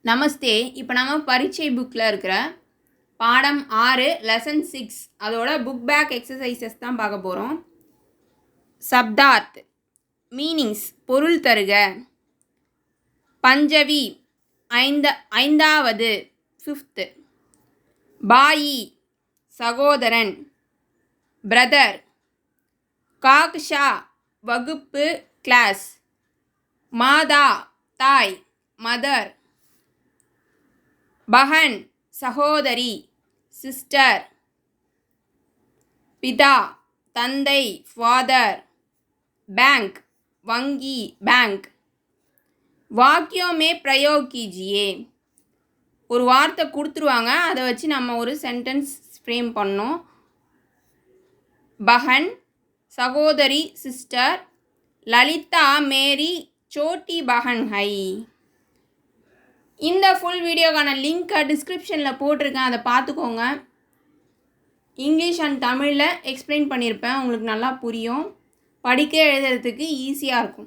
நமஸ்தே. இப்போ நம்ம பரீட்சை புக்கில் இருக்கிற பாடம் 6 லெசன் 6 அதோட புக் பேக் எக்ஸசைசஸ் தான் பார்க்க போகிறோம். சப்தார்த் மீனிங்ஸ் பொருள் தருக. பஞ்சவி ஐந்தாவது 5th. பாயி சகோதரன் பிரதர். காக்ஷா வகுப்பு கிளாஸ். மாதா தாய் மதர். பஹன் சகோதரி சிஸ்டர். பிதா தந்தை ஃபாதர். பேங்க் வங்கி பேங்க். வாக்கியோமே பிரயோக் கீஜியே. ஒரு வார்த்தை கொடுத்துருவாங்க, அதை வச்சு நம்ம ஒரு சென்டென்ஸ் ஃப்ரேம் பண்ணோம். பஹன் சகோதரி சிஸ்டர். லலிதா மேரி சோட்டி பஹன் ஹை. இந்த ஃபுல் வீடியோக்கான லிங்க்கை டிஸ்கிரிப்ஷனில் போட்டிருக்கேன், அதை பார்த்துக்கோங்க. இங்கிலீஷ் அண்ட் தமிழில் எக்ஸ்பிளைன் பண்ணியிருப்பேன், உங்களுக்கு நல்லா புரியும். படிக்க எழுதுறதுக்கு ஈஸியாக இருக்கும்.